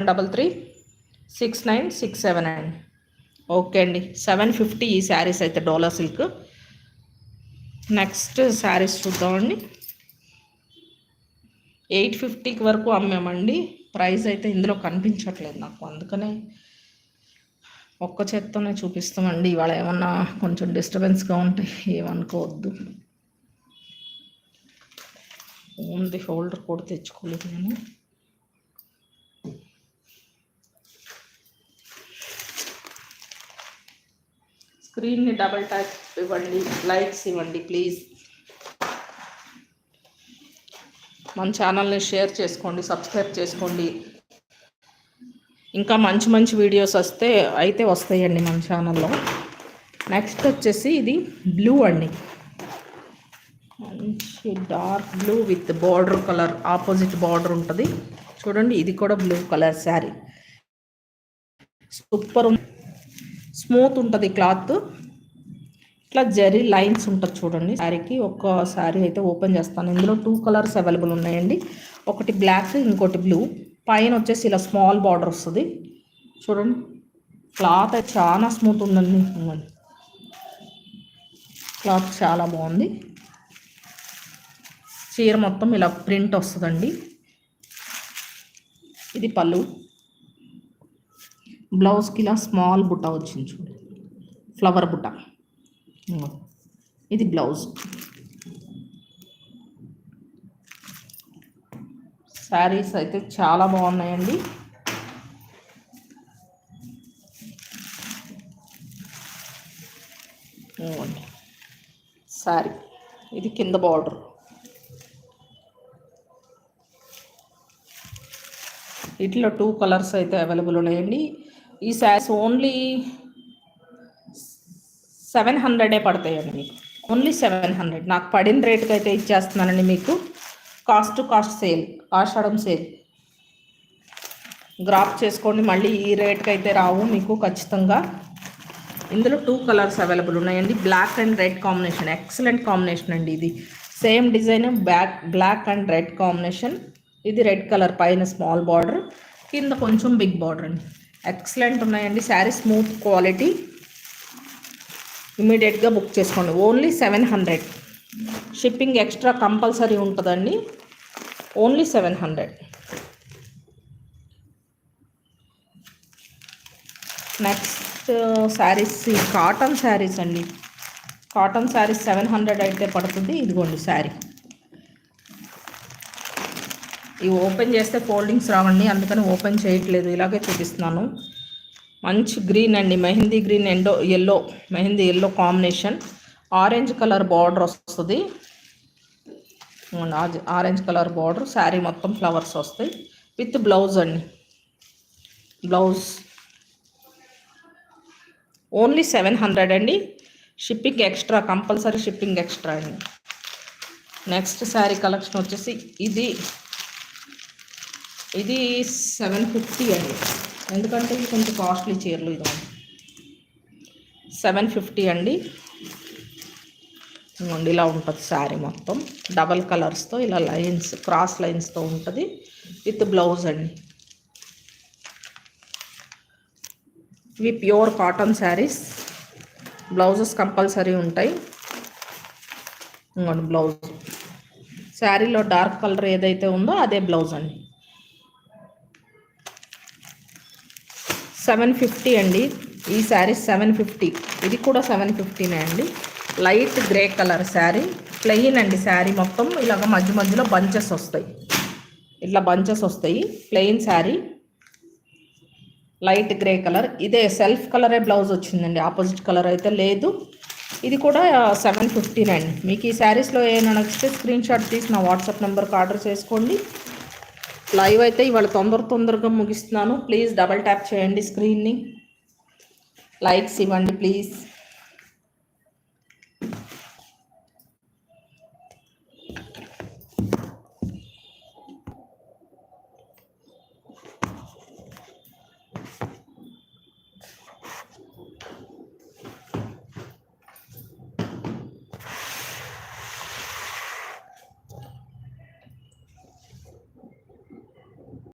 7336967 అండి. ఓకే అండి, 750 ఈ శారీస్ అయితే డోలా సిల్క్. నెక్స్ట్ శారీస్ చూద్దామండి. 850 వరకు అమ్మామండి. ప్రైస్ అయితే ఇందులో కనిపించట్లేదు నాకు, అందుకనే ఒక్క చేత్తోనే చూపిస్తామండి. ఇవాళ ఏమన్నా కొంచెం డిస్టర్బెన్స్గా ఉంటే ఏమనుకోవద్దు. ఉంది హోల్డర్ కూడా తెచ్చుకోలేదు నేను. స్క్రీన్ని డబల్ ట్యాప్ ఇవ్వండి, లైక్స్ ఇవ్వండి ప్లీజ్. మన ఛానల్ని షేర్ చేసుకోండి, సబ్స్క్రైబ్ చేసుకోండి. ఇంకా మంచి మంచి వీడియోస్ అయితే వస్తాయండి మన ఛానల్లో. నెక్స్ట్ వచ్చేసి ఇది బ్లూ అండి, మంచి dark blue with border colour, opposite border ఉంటుంది చూడండి. ఇది కూడా blue colour sari, super smooth ఉంటుంది క్లాత్. ఇట్లా జరీ లైన్స్ ఉంటుంది చూడండి శారీకి. ఒక్క శారీ అయితే ఓపెన్ చేస్తాను. ఇందులో 2 కలర్స్ అవైలబుల్ ఉన్నాయండి, ఒకటి బ్లాక్ ఇంకోటి బ్లూ. పైన వచ్చేసి ఇలా స్మాల్ బార్డర్ వస్తుంది చూడండి. క్లాత్ అయితే చాలా స్మూత్ ఉందండి, క్లాత్ చాలా బాగుంది. చీర మొత్తం ఇలా ప్రింట్ వస్తుందండి. ఇది పళ్ళు, బ్లౌజ్కి ఇలా స్మాల్ బుట్ట వచ్చింది చూడండి, ఫ్లవర్ బుట్ట. ఇది బ్లౌజ్. శారీస్ అయితే చాలా బాగున్నాయండి. శారీ ఇది కింద బార్డర్. వీటిలో 2 కలర్స్ అయితే అవైలబుల్ ఉన్నాయండి. ఈ శారీస్ ఓన్లీ 700 పడతాయండి మీకు, ఓన్లీ 700. నాకు పడిన రేట్కి అయితే ఇచ్చేస్తున్నానండి మీకు. కాస్ట్ సేల్, ఆషాఢం సేల్. గ్రాప్ చేసుకోండి, మళ్ళీ ఈ రేట్కి అయితే రావు మీకు ఖచ్చితంగా. ఇందులో 2 కలర్స్ అవైలబుల్ ఉన్నాయండి, black and red combination. Excellent combination అండి ఇది. Same design, black and red combination. ఇది రెడ్ కలర్, పైన స్మాల్ బార్డర్, కింద కొంచెం బిగ్ బార్డర్ అండి. ఎక్సలెంట్ ఉన్నాయండి శారీ, స్మూత్ క్వాలిటీ. ఇమీడియట్గా బుక్ చేసుకోండి. ఓన్లీ 700. షిప్పింగ్ ఎక్స్ట్రా కంపల్సరీ ఉంటుందండి. Only 700. Next saris cotton saris అండి. కాటన్ శారీస్ 700 అయితే పడుతుంది. ఇదిగోండి శారీ. ఇవి ఓపెన్ చేస్తే ఫోల్డింగ్స్ రావండి, అందుకని ఓపెన్ చేయట్లేదు, ఇలాగే చూపిస్తున్నాను. మంచి గ్రీన్ అండి, mehndi green yellow, mehndi yellow combination. Orange colour border వస్తుంది, ఆరెంజ్ కలర్ బార్డర్. శారీ మొత్తం ఫ్లవర్స్ వస్తాయి విత్ బ్లౌజ్ అండి. బ్లౌజ్ ఓన్లీ 700 అండి. Shipping extra, compulsory shipping extra అండి. నెక్స్ట్ శారీ కలెక్షన్ వచ్చేసి ఇది 750 అండి, ఎందుకంటే ఇది కొంచెం కాస్ట్లీ చీరలు. ఇది 750 అండి. ఇలా ఉంటుంది శారీ మొత్తం, డబల్ కలర్స్తో ఇలా లైన్స్, క్రాస్ లైన్స్తో ఉంటుంది విత్ బ్లౌజ్ అండి. ఇవి pure cotton saris, blouses compulsory ఉంటాయి. ఇంకోండి బ్లౌజ్, శారీలో డార్క్ కలర్ ఏదైతే ఉందో అదే బ్లౌజ్ అండి. 750 అండి ఈ శారీ, 750. ఇది కూడా 750నే అండి. Light grey colour sari, plain అండి. శారీ మొత్తం ఇలాగ మధ్య మధ్యలో బంచెస్ వస్తాయి, ఇట్లా బంచెస్ వస్తాయి. Plain sari, light grey colour. ఇదే సెల్ఫ్ కలరే బ్లౌజ్ వచ్చిందండి, ఆపోజిట్ కలర్ అయితే లేదు. ఇది కూడా 750 అండి. మీకు ఈ శారీస్లో ఏమైనా నచ్చితే స్క్రీన్ షాట్ తీసి నా వాట్సాప్ నెంబర్కి ఆర్డర్ చేసుకోండి. లైవ్ అయితే ఇవాళ తొందరగా ముగిస్తున్నాను. ప్లీజ్ డబల్ ట్యాప్ చేయండి స్క్రీన్ని, లైక్స్ ఇవ్వండి ప్లీజ్.